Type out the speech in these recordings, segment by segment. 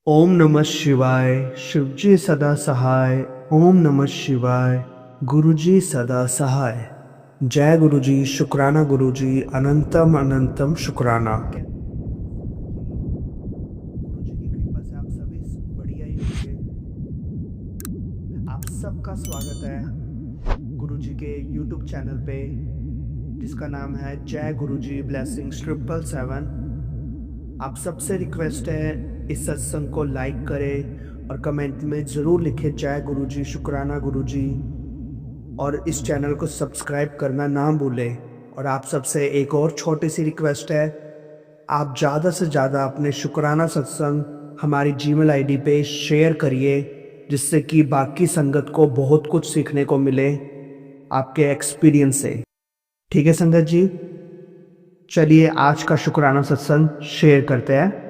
ओम नमः शिवाय। शिवजी सदा सहाय। ओम नमः शिवाय। गुरुजी सदा सहाय। जय गुरुजी, शुक्राना गुरुजी, अनंतम अनंतम शुक्राना। गुरुजी की कृपा से आप सभी बढ़िया ही होंगे। आप सबका स्वागत है गुरुजी के YouTube चैनल पे, जिसका नाम है जय गुरुजी ब्लेसिंग्स 777। आप सबसे रिक्वेस्ट है इस सत्संग को लाइक करें और कमेंट में ज़रूर लिखें जय गुरुजी, शुक्राना गुरुजी, और इस चैनल को सब्सक्राइब करना ना भूलें। और आप सबसे एक और छोटी सी रिक्वेस्ट है, आप ज़्यादा से ज़्यादा अपने शुक्राना सत्संग हमारी जीमेल आईडी पे शेयर करिए, जिससे कि बाकी संगत को बहुत कुछ सीखने को मिले आपके एक्सपीरियंस से। ठीक है संगत जी, चलिए आज का शुक्राना सत्संग शेयर करते हैं।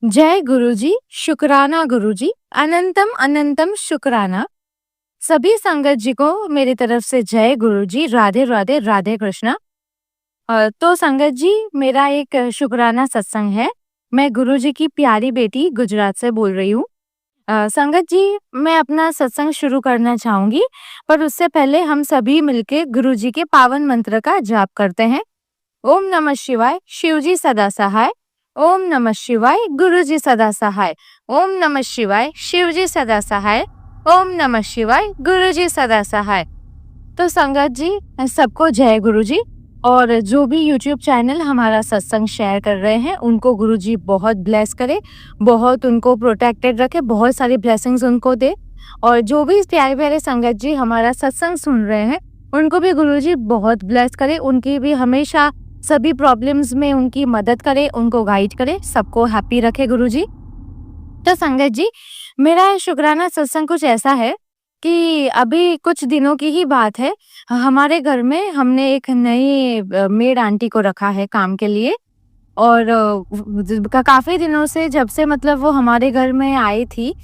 जय गुरुजी, शुक्राना गुरुजी, अनंतम अनंतम शुक्राना। सभी संगत जी को मेरी तरफ से जय गुरुजी, राधे राधे, राधे कृष्णा। तो संगत जी, मेरा एक शुक्राना सत्संग है। मैं गुरुजी की प्यारी बेटी गुजरात से बोल रही हूँ। संगत जी, मैं अपना सत्संग शुरू करना चाहूंगी, पर उससे पहले हम सभी मिलके गुरुजी के पावन मंत्र का जाप करते हैं। ओम नमः शिवाय, शिवजी सदा सहाय। ओम नमः शिवाय, गुरुजी सदा सहाय। ओम नमः शिवाय, शिवजी सदा सहाय। ओम नमः शिवाय, गुरुजी सदा सहाय। तो संगत जी, सबको जय गुरुजी। और जो भी YouTube चैनल हमारा सत्संग शेयर कर रहे हैं, उनको गुरुजी बहुत ब्लेस करे, बहुत उनको प्रोटेक्टेड रखे, बहुत सारी ब्लेसिंग्स उनको दे। और जो भी प्यारे प्यारे संगत जी हमारा सत्संग सुन रहे हैं, उनको भी गुरुजी बहुत ब्लेस करे, उनकी भी हमेशा सभी प्रॉब्लम्स में उनकी मदद करे, उनको गाइड करे, सबको हैप्पी रखे गुरुजी। तो संगत जी, मेरा शुक्राना सत्संग कुछ ऐसा है कि अभी कुछ दिनों की ही बात है। हमारे घर में हमने एक नई मेड आंटी को रखा है काम के लिए। और काफ़ी दिनों से, जब से मतलब वो हमारे घर में आई थी,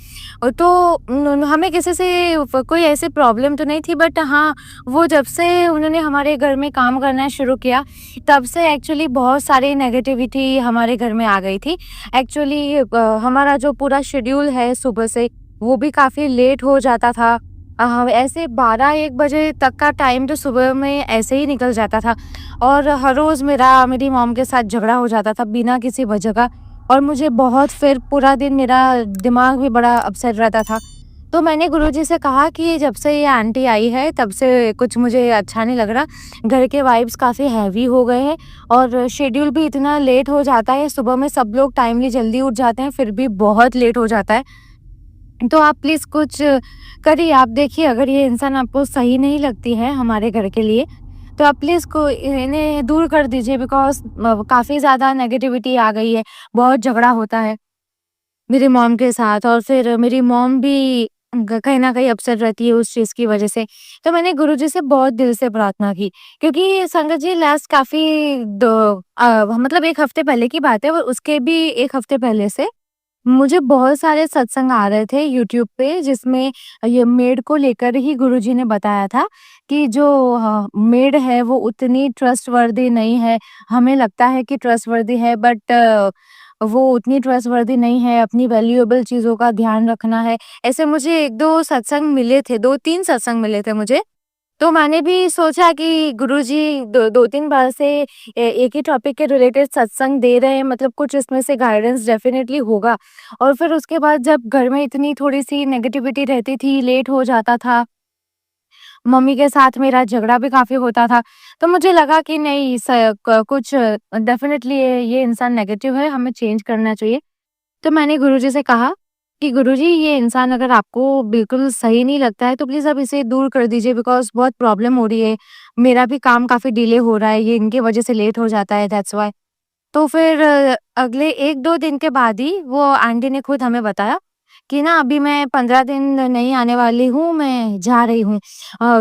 तो हमें किसी से कोई ऐसी प्रॉब्लम तो नहीं थी, बट हाँ, वो जब से उन्होंने हमारे घर में काम करना शुरू किया, तब से एक्चुअली बहुत सारी नेगेटिविटी हमारे घर में आ गई थी। एक्चुअली हमारा जो पूरा शेड्यूल है सुबह से, वो भी काफ़ी लेट हो जाता था। ऐसे 12-1 बजे तक का टाइम तो सुबह में ऐसे ही निकल जाता था। और हर रोज़ मेरी मॉम के साथ झगड़ा हो जाता था बिना किसी वजह का। और मुझे बहुत, फिर पूरा दिन मेरा दिमाग भी बड़ा अपसेट रहता था। तो मैंने गुरुजी से कहा कि जब से ये आंटी आई है, तब से कुछ मुझे अच्छा नहीं लग रहा। घर के वाइब्स काफ़ी हैवी हो गए हैं और शेड्यूल भी इतना लेट हो जाता है। सुबह में सब लोग टाइमली जल्दी उठ जाते हैं, फिर भी बहुत लेट हो जाता है। तो आप प्लीज़ कुछ करिए। आप देखिए, अगर ये इंसान आपको सही नहीं लगती है हमारे घर के लिए, तो आप प्लीज़ इन्हें दूर कर दीजिए, बिकॉज़ काफ़ी ज़्यादा नेगेटिविटी आ गई है, बहुत झगड़ा होता है मेरी मॉम के साथ। और फिर मेरी मॉम भी कहीं न कहीं अपसेट रहती है उस चीज़ की वज़ह से। तो मैंने गुरुजी से बहुत दिल से प्रार्थना की, क्योंकि संगत जी, लास्ट मतलब 1 हफ़्ते पहले की बात है, और उसके भी 1 हफ़्ते पहले से मुझे बहुत सारे सत्संग आ रहे थे यूट्यूब पे, जिसमें ये मेड को लेकर ही गुरुजी ने बताया था कि जो मेड है वो उतनी ट्रस्टवर्दी नहीं है। हमें लगता है कि ट्रस्टवर्दी है, बट वो उतनी ट्रस्टवर्दी नहीं है, अपनी वैल्यूएबल चीज़ों का ध्यान रखना है। ऐसे मुझे 1-2 सत्संग मिले थे, 2-3 सत्संग मिले थे मुझे। तो मैंने भी सोचा कि गुरुजी 2-3 बार से एक ही टॉपिक के रिलेटेड सत्संग दे रहे हैं, मतलब कुछ इसमें से गाइडेंस डेफिनेटली होगा। और फिर उसके बाद जब घर में इतनी थोड़ी-सी नेगेटिविटी रहती थी, लेट हो जाता था, मम्मी के साथ मेरा झगड़ा भी काफ़ी होता था, तो मुझे लगा कि नहीं, कुछ डेफिनेटली ये इंसान नेगेटिव है, हमें चेंज करना चाहिए। तो मैंने गुरुजी से कहा कि गुरुजी, ये इंसान अगर आपको बिल्कुल सही नहीं लगता है, तो प्लीज़ आप इसे दूर कर दीजिए, बिकॉज़ बहुत प्रॉब्लम हो रही है। मेरा भी काम काफ़ी डिले हो रहा है, ये इनकी वज़ह से लेट हो जाता है, दैट्स व्हाई। तो फिर अगले 1-2 दिन के बाद ही वो आंटी ने खुद हमें बताया कि ना, अभी मैं 15 दिन नहीं आने वाली हूँ, मैं जा रही हूँ।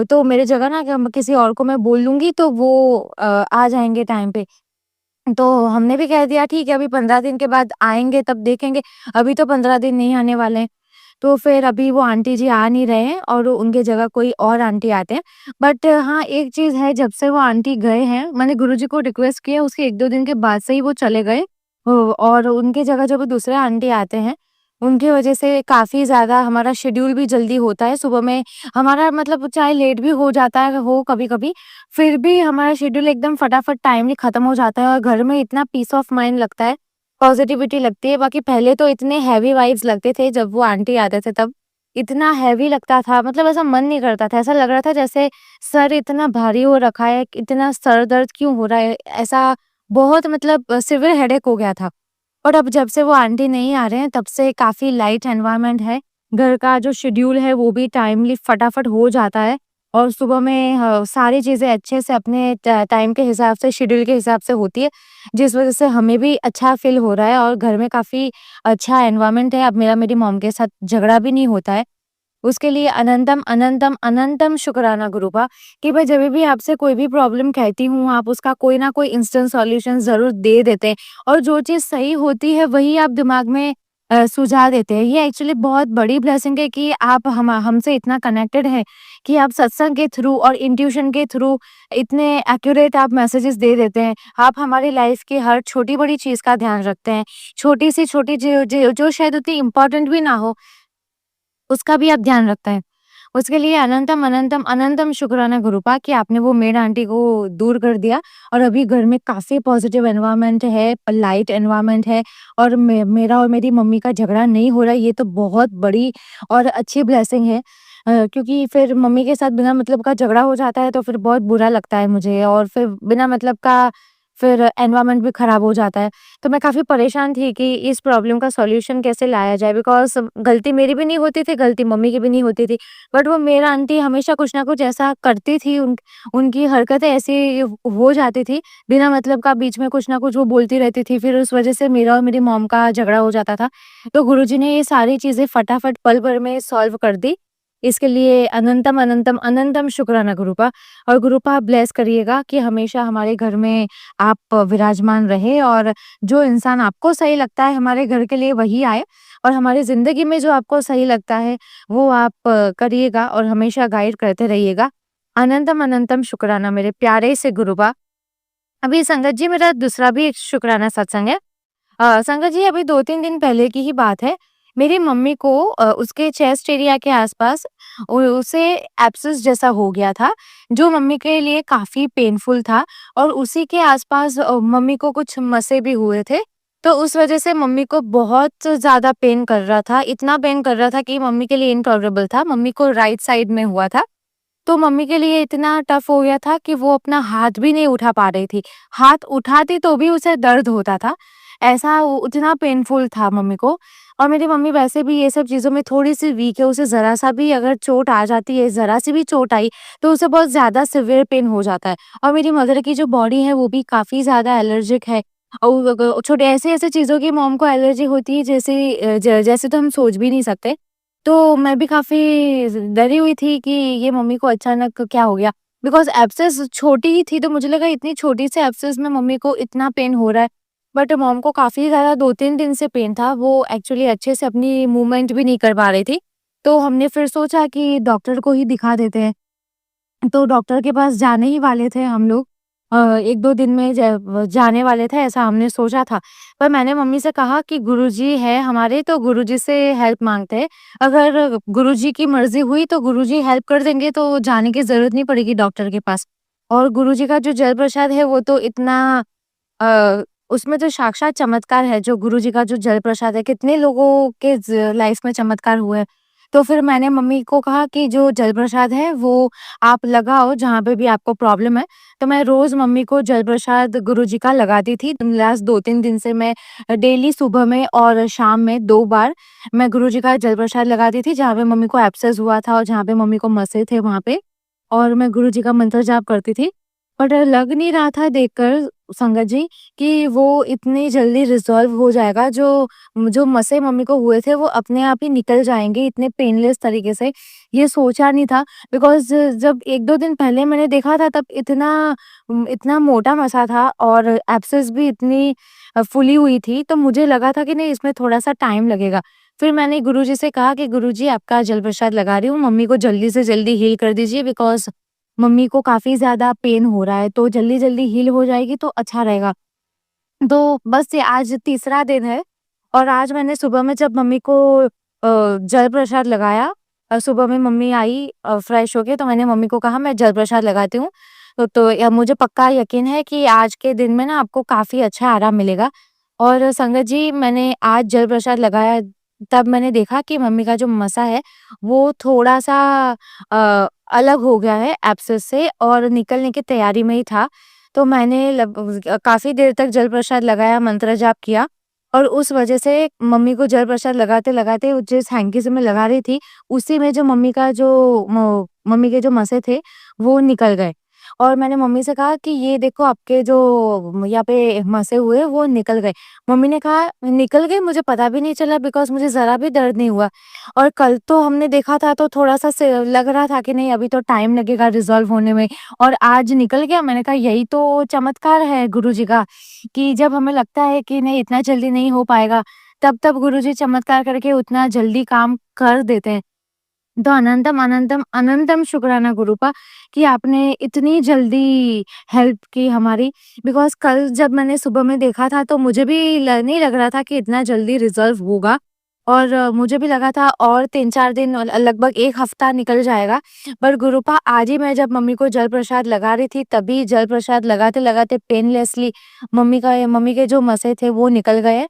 तो मेरी जगह ना किसी और को मैं बोल दूँगी, तो वो आ जाएँगे टाइम पे। तो हमने भी कह दिया ठीक है, अभी 15 दिन के बाद आएँगे तब देखेंगे, अभी तो 15 दिन नहीं आने वाले हैं। तो फिर अभी वो आंटी जी आ नहीं रहे हैं और उनकी जगह कोई और आंटी आते हैं। बट हाँ, एक चीज़ है, जब से वो आंटी गए हैं, मैंने गुरुजी को रिक्वेस्ट किया, उसके 1-2 दिन के बाद से ही वो चले गए। और उनकी जगह जो भी दूसरे आंटी आते हैं, उनकी वजह से काफ़ी ज़्यादा हमारा शेड्यूल भी जल्दी होता है। सुबह में हमारा मतलब चाहे लेट भी हो जाता है हो कभी-कभी, फिर भी हमारा शेड्यूल एकदम फटाफट टाइमली खत्म हो जाता है और घर में इतना पीस ऑफ माइंड लगता है, पॉज़िटिविटी लगती है। बाकी पहले तो इतने हेवी वाइब्स लगते थे जब वो आंटी आते थे तब, इतना हेवी लगता था, मतलब ऐसा मन नहीं करता था। ऐसा लग रहा था जैसे सर इतना भारी हो रखा है, इतना सर दर्द क्यों हो रहा है? ऐसा बहुत मतलब सिवियर हेडेक हो गया था। और अब जब से वो आंटी नहीं आ रहे हैं तब से काफ़ी लाइट एनवायरनमेंट है। घर का जो शेड्यूल है वो भी टाइमली फटाफट हो जाता है और सुबह में सारी चीज़ें अच्छे से अपने टाइम के हिसाब से शेड्यूल के हिसाब से होती है, जिस वज़ह से हमें भी अच्छा फ़ील हो रहा है और घर में काफ़ी अच्छा एनवायरनमेंट है। अब मेरा मेरी मॉम के साथ झगड़ा भी नहीं होता है। उसके लिए अनंतम, अनंतम, अनंतम शुक्राना गुरूबा कि मैं जभी भी आपसे कोई भी प्रॉब्लम कहती हूँ, आप उसका कोई ना कोई इंस्टेंट सॉल्यूशन ज़रूर दे देते हैं और जो चीज़ सही होती है, वही आप दिमाग में सुझा देते हैं। ये एक्चुअली बहुत बड़ी ब्लेसिंग है कि आप हमसे इतना कनेक्टेड हैं कि आप सत्संग के थ्रू और इंट्यूशन के थ्रू इतने एक्यूरेट आप मैसेजेस दे देते हैं। आप हमारी लाइफ़ की हर छोटी-बड़ी चीज़ का ध्यान रखते हैं। छोटी से छोटी जो शायद उतनी इम्पोर्टेंट भी ना हो, उसका भी आप ध्यान रखते हैं। उसके लिए अनंतम, अनंतम, अनंतम शुक्राना गुरूपा कि आपने वो मेड आंटी को दूर कर दिया और अभी घर में काफ़ी पॉज़िटिव एनवायरनमेंट है, लाइट एनवायरनमेंट है और मेरा और मेरी मम्मी का झगड़ा नहीं हो रहा है, ये तो बहुत बड़ी और अच्छी ब्लेसिंग है। क्योंकि फिर मम्मी के साथ बिना मतलब का झगड़ा हो जाता है तो फिर बहुत बुरा लगता है मुझे और फिर बिना मतलब का फिर एनवायरनमेंट भी खराब हो जाता है। तो मैं काफ़ी परेशान थी कि इस प्रॉब्लम का सॉल्यूशन कैसे लाया जाए, बिकॉज़ गलती मेरी भी नहीं होती थी, गलती मम्मी की भी नहीं होती थी। बट वो मेरा आंटी हमेशा कुछ ना कुछ ऐसा करती थी, उनकी हरकतें ऐसी हो जाती थी, बिना मतलब का बीच में कुछ ना कुछ वो बोलती रहती थी, फिर उस वज़ह से मेरा और मेरी मॉम का झगड़ा हो जाता था। तो गुरुजी ने ये सारी चीज़ें फटाफट पल भर में सॉल्व कर दी। इसके लिए अनंतम, अनंतम, अनंतम शुक्राना गुरूपा। और गुरूपा आप ब्लेस करिएगा कि हमेशा हमारे घर में आप विराजमान रहें और जो इंसान आपको सही लगता है हमारे घर के लिए वही आए और हमारी ज़िंदगी में जो आपको सही लगता है वो आप करिएगा और हमेशा गाइड करते रहिएगा। अनंतम, अनंतम शुक्राना मेरे प्यारे से गुरूबा। अभी संगत जी मेरा दूसरा भी एक शुक्राना सत्संग है। संगत जी अभी 2-3 दिन पहले की ही बात है। मेरी मम्मी को उसके चेस्ट एरिया के आस-पास उसे एब्सेस जैसा हो गया था, जो मम्मी के लिए काफ़ी पेनफुल था और उसी के आस-पास मम्मी को कुछ मसे भी हुए थे। तो उस वज़ह से मम्मी को बहुत ज़्यादा पेन कर रहा था, इतना पेन कर रहा था कि मम्मी के लिए इनटॉलरेबल था। मम्मी को राइट साइड में हुआ था। तो मम्मी के लिए इतना टफ हो गया था कि वो अपना हाथ भी नहीं उठा पा रही थी। हाथ उठाती तो भी उसे दर्द होता था। ऐसा उतना पेनफुल था मम्मी को और मेरी मम्मी वैसे भी ये सब चीज़ों में थोड़ी-सी वीक है, उसे ज़रा-सा भी अगर चोट आ जाती है, ज़रा-सी भी चोट आई, तो उसे बहुत ज़्यादा सीवियर पेन हो जाता है। और मेरी मदर की जो बॉडी है, वो भी काफ़ी ज़्यादा एलर्जिक है और छोटे ऐसे-ऐसे चीज़ों की मॉम को एलर्जी होती है जैसे जैसे तो हम सोच भी नहीं सकते। तो मैं भी काफ़ी डरी हुई थी कि ये मम्मी को अचानक क्या हो गया? बिकॉज़ एब्सेस छोटी ही थी तो मुझे लगा इतनी छोटी सी एब्सेस में मम्मी को इतना पेन हो रहा है। बट मॉम को काफ़ी ज़्यादा 2-3 दिन से पेन था। वो एक्चुअली अच्छे से अपनी मूवमेंट भी नहीं कर पा रही थी। तो हमने फिर सोचा कि डॉक्टर को ही दिखा देते हैं। तो डॉक्टर के पास जाने ही वाले थे हम लोग। 1-2 दिन में जाने वाले थे ऐसा हमने सोचा था। पर मैंने मम्मी से कहा कि गुरुजी हैं हमारे तो गुरुजी से हेल्प माँगते हैं। अगर गुरुजी की मर्ज़ी हुई तो गुरुजी हेल्प कर देंगे तो जाने की ज़रूरत नहीं पड़ेगी डॉक्टर के पास। और गुरुजी का जो जल प्रसाद है वो तो इतना उसमें तो साक्षात चमत्कार है जो गुरुजी का जो जल प्रसाद है, कितने लोगों के लाइफ में चमत्कार हुए। तो फिर मैंने मम्मी को कहा कि जो जल प्रसाद है वो आप लगाओ जहाँ पे भी आपको प्रॉब्लम है। तो मैं रोज़ मम्मी को जल प्रसाद गुरुजी का लगाती थी। लास्ट 2-3 दिन से मैं डेली सुबह में और शाम में 2 बार मैं गुरुजी का जल प्रसाद लगाती थी, जहाँ पे मम्मी को एब्सेस हुआ था और जहाँ पे मम्मी को मसे थे वहाँ पे। और मैं गुरुजी का मंत्र जाप करती थी। बट लग नहीं रहा था देखकर संगत जी कि वो इतनी जल्दी रिज़ॉल्व हो जाएगा। जो जो मसे मम्मी को हुए थे वो अपने आप ही निकल जाएँगे इतने पेनलेस तरीके से। ये सोचा नहीं था बिकॉज़ जब 1-2 दिन पहले मैंने देखा था तब इतना मोटा मसा था और एब्सेस भी इतनी फूली हुई थी, तो मुझे लगा था कि नहीं इसमें थोड़ा-सा टाइम लगेगा। फिर मैंने गुरुजी से कहा कि गुरुजी आपका जल प्रसाद लगा रही हूँ, मम्मी को जल्दी से जल्दी हील कर दीजिए बिकॉज़ मम्मी को काफ़ी ज़्यादा पेन हो रहा है, तो जल्दी-जल्दी हील हो जाएगी तो अच्छा रहेगा। तो बस ये आज तीसरा दिन है और आज मैंने सुबह में जब मम्मी को जल प्रसाद लगाया, सुबह में मम्मी आई फ्रेश होके, तो मैंने मम्मी को कहा मैं जल प्रसाद लगाती हूँ। मुझे पक्का यकीन है कि आज के दिन में ना आपको काफ़ी अच्छा आराम मिलेगा। और संगत जी, मैंने आज जल प्रसाद लगाया, तब मैंने देखा कि मम्मी का जो मसा है वो थोड़ा-सा अलग हो गया है एब्सेस से और निकलने की तैयारी में ही था। तो मैंने काफ़ी देर तक जल प्रसाद लगाया, मंत्र जाप किया और उस वजह से मम्मी को जल प्रसाद लगाते-लगाते जिस हैंकी से मैं लगा रही थी, उसी में जो मम्मी के जो मसे थे, वो निकल गए। और मैंने मम्मी से कहा कि ये देखो आपके जो यहाँ पे मसे हुए वो निकल गए। मम्मी ने कहा निकल गए, मुझे पता भी नहीं चला बिकॉज़ मुझे ज़रा भी दर्द नहीं हुआ। और कल तो हमने देखा था तो थोड़ा-सा से लग रहा था कि नहीं अभी तो टाइम लगेगा रिज़ॉल्व होने में, और आज निकल गया। मैंने कहा यही तो चमत्कार है गुरुजी का, कि जब हमें लगता है कि नहीं इतना जल्दी नहीं हो पाएगा, तब गुरुजी चमत्कार करके उतना जल्दी काम कर देते हैं। तो अनंतम, अनंतम, अनंतम शुक्राना गुरु का कि आपने इतनी जल्दी हेल्प की हमारी। बिकॉज़ कल जब मैंने सुबह में देखा था तो मुझे भी नहीं लग रहा था कि इतना जल्दी रिज़ॉल्व होगा, और मुझे भी लगा था और 3-4 दिन लगभग 1 हफ्ता निकल जाएगा। पर गुरुपा आज ही मैं जब मम्मी को जल प्रसाद लगा रही थी, तभी जल प्रसाद लगाते-लगाते पेनलेसली मम्मी के जो मसे थे वो निकल गए,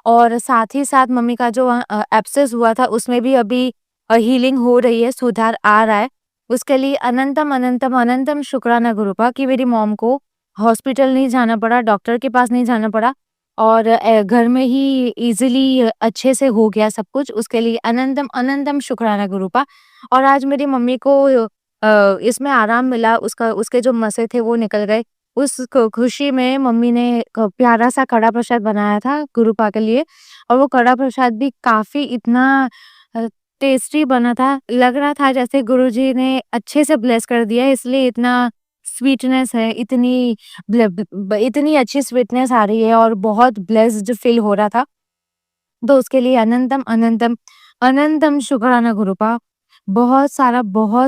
और साथ ही साथ मम्मी का जो एब्सेस हुआ था उसमें भी अभी हीलिंग हो रही है, सुधार आ रहा है। उसके लिए अनंतम, अनंतम, अनंतम शुक्राना गुरुपा कि मेरी मॉम को हॉस्पिटल नहीं जाना पड़ा, डॉक्टर के पास नहीं जाना पड़ा, और घर में ही ईज़िली अच्छे से हो गया सब कुछ। उसके लिए अनंतम, अनंतम शुक्राना गुरुपा। और आज मेरी मम्मी को इसमें आराम मिला, उसके जो मसे थे वो निकल गए। उस खुशी में मम्मी ने एक प्यारा-सा कड़ा प्रसाद बनाया था गुरुपा के लिए, और वो कड़ा प्रसाद भी काफ़ी इतना अ, टेस्टी बना था। लग रहा था जैसे गुरुजी ने अच्छे से ब्लेस कर दिया है, इसलिए इतना स्वीटनेस है, इतनी अच्छी स्वीटनेस आ रही है और बहुत ब्लेस्ड फील हो रहा था। तो उसके लिए अनंतम, अनंतम, अनंतम शुक्राना गुरुपा। बहुत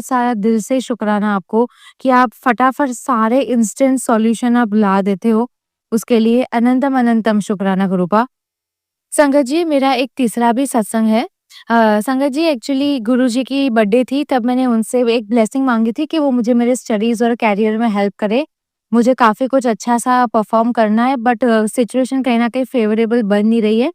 सारा दिल से शुक्राना आपको कि आप फटाफट सारे इंस्टेंट सॉल्यूशन आप ला देते हो। उसके लिए अनंतम, अनंतम शुक्राना गुरुपा। संगत जी, मेरा एक तीसरा भी सत्संग है। संगत जी, एक्चुअली गुरुजी की बर्थडे थी, तब मैंने उनसे एक ब्लेसिंग माँगी थी कि वो मुझे मेरे स्टडीज़ और करियर में हेल्प करे। मुझे काफ़ी कुछ अच्छा-सा परफ़ॉर्म करना है, बट सिचुएशन कहीं न कहीं फ़ेवरेबल बन नहीं रही है,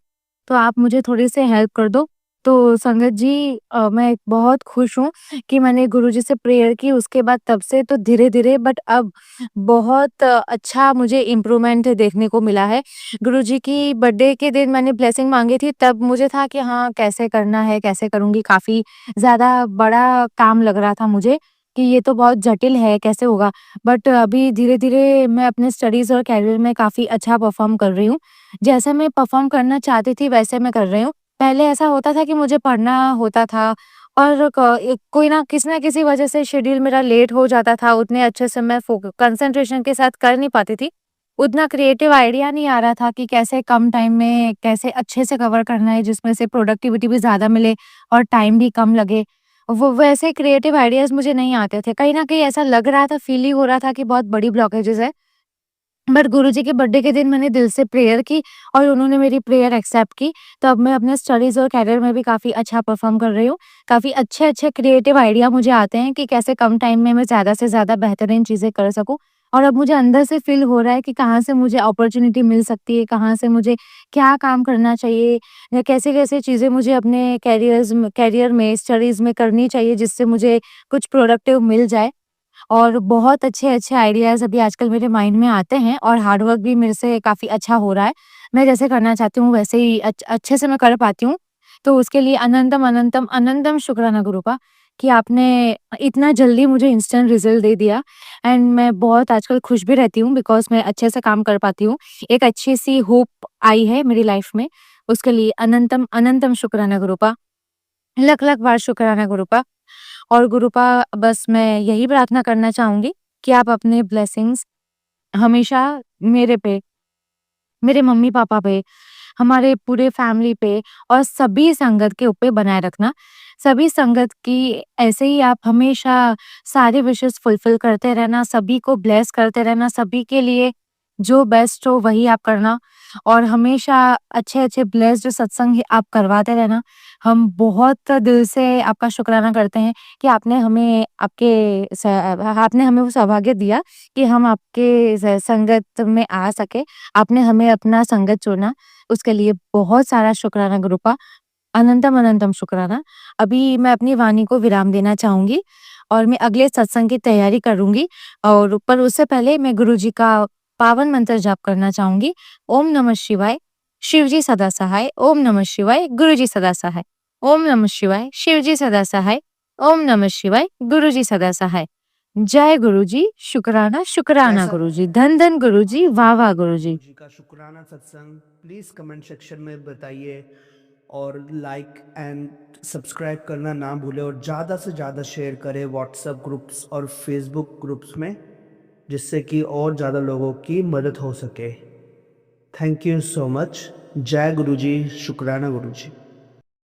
तो आप मुझे थोड़ी-सी हेल्प कर दो। तो संगत जी, मैं बहुत खुश हूँ कि मैंने गुरुजी से प्रेयर की, उसके बाद तब से तो धीरे-धीरे, बट अब बहुत अच्छा मुझे इम्प्रूवमेंट देखने को मिला है। गुरुजी की बर्थडे के दिन मैंने ब्लेसिंग माँगी थी, तब मुझे था कि हाँ, कैसे करना है, कैसे करूँगी? काफ़ी ज़्यादा बड़ा काम लग रहा था मुझे कि ये तो बहुत जटिल है, कैसे होगा? बट अभी धीरे-धीरे मैं अपने स्टडीज़ और करियर में काफ़ी अच्छा परफ़ॉर्म कर रही हूँ। जैसे मैं परफ़ॉर्म करना चाहती थी, वैसे मैं कर रही हूँ। पहले ऐसा होता था कि मुझे पढ़ना होता था और कोई ना किसी वजह से शेड्यूल मेरा लेट हो जाता था, उतने अच्छे से मैं कंसंट्रेशन के साथ कर नहीं पाती थी। उतना क्रिएटिव आइडिया नहीं आ रहा था कि कैसे कम टाइम में कैसे अच्छे से कवर करना है जिसमें से प्रोडक्टिविटी भी ज़्यादा मिले और टाइम भी कम लगे। वो वैसे क्रिएटिव आइडियाज़ मुझे नहीं आते थे। कहीं न कहीं ऐसा लग रहा था, फ़ील ही हो रहा था कि बहुत बड़ी ब्लॉकेजेज़ है। बट गुरुजी के बर्थडे के दिन मैंने दिल से प्रेयर की और उन्होंने मेरी प्रेयर एक्सेप्ट की। तो अब मैं अपने स्टडीज़ और करियर में भी काफ़ी अच्छा परफ़ॉर्म कर रही हूँ। काफ़ी अच्छे-अच्छे क्रिएटिव आइडिया मुझे आते हैं कि कैसे कम टाइम में मैं ज़्यादा से ज़्यादा बेहतरीन चीज़ें कर सकूँ। और अब मुझे अंदर से फ़ील हो रहा है कि कहाँ से मुझे अपॉर्च्युनिटी मिल सकती है, कहाँ से मुझे क्या काम करना चाहिए, या कैसे-कैसे चीज़ें मुझे अपने करियर में, स्टडीज़ में करनी चाहिए जिससे मुझे कुछ प्रोडक्टिव मिल जाए। और बहुत अच्छे-अच्छे आइडियाज़ अभी आजकल मेरे माइंड में आते हैं और हार्ड वर्क भी मेरे से काफ़ी अच्छा हो रहा है। मैं जैसे करना चाहती हूँ वैसे ही अच्छे से मैं कर पाती हूँ। तो उसके लिए अनंतम, अनंतम, अनंतम शुक्राना गुरु का कि आपने इतना जल्दी मुझे इंस्टेंट रिज़ल्ट दे दिया, एंड मैं बहुत आजकल खुश भी रहती हूँ बिकॉज़ मैं अच्छे से काम कर पाती हूँ। एक अच्छी-सी होप आई है मेरी लाइफ़ में। उसके लिए अनंतम, अनंतम शुक्राना गुरु का। लख-लख बार शुक्राना गुरुपा। और गुरुपा, बस मैं यही प्रार्थना करना चाहूँगी कि आप अपने ब्लेसिंग्स हमेशा मेरे पे, मेरे मम्मी-पापा पे, हमारे पूरे फैमिली पे और सभी संगत के ऊपर बनाए रखना। सभी संगत की ऐसे ही आप हमेशा सारे विशेज़ फुलफ़िल करते रहना, सभी को ब्लेस करते रहना, सभी के लिए जो बेस्ट हो वही आप करना और हमेशा अच्छे-अच्छे ब्लेस्ड सत्संग ही आप करवाते रहना। हम बहुत दिल से आपका शुक्राना करते हैं कि आपने हमें वो सौभाग्य दिया कि हम आपके संगत में आ सके। आपने हमें अपना संगत चुना, उसके लिए बहुत सारा शुक्राना गुरुपा। अनंतम अनंतम शुक्राना। अभी मैं अपनी वाणी को विराम देना चाहूँगी और मैं अगले सत्संग की तैयारी करूँगी और पर उससे पहले मैं गुरुजी का पावन मंत्र जाप करना चाहूँगी। ओम नमः शिवाय, शिवजी सदा सहाय। ओम नमः शिवाय, गुरुजी सदा सहाय। ओम नमः शिवाय, शिवजी सदा सहाय। ओम नमः शिवाय, गुरुजी सदा सहाय। जय गुरुजी, शुक्राना, शुक्राना कैसा गुरुजी। धन धन गुरुजी, वाह वाह गुरुजी। गुरुजी का शुक्राना सत्संग? प्लीज़ कमेंट सेक्शन में बताइए और लाइक एंड सब्सक्राइब करना ना भूलें और ज़्यादा से ज़्यादा शेयर करें व्हाट्सएप ग्रुप्स और फेसबुक ग्रुप्स में, जिससे कि और ज़्यादा लोगों की मदद हो सके। Thank you so much. जय गुरुजी, शुक्राना गुरुजी।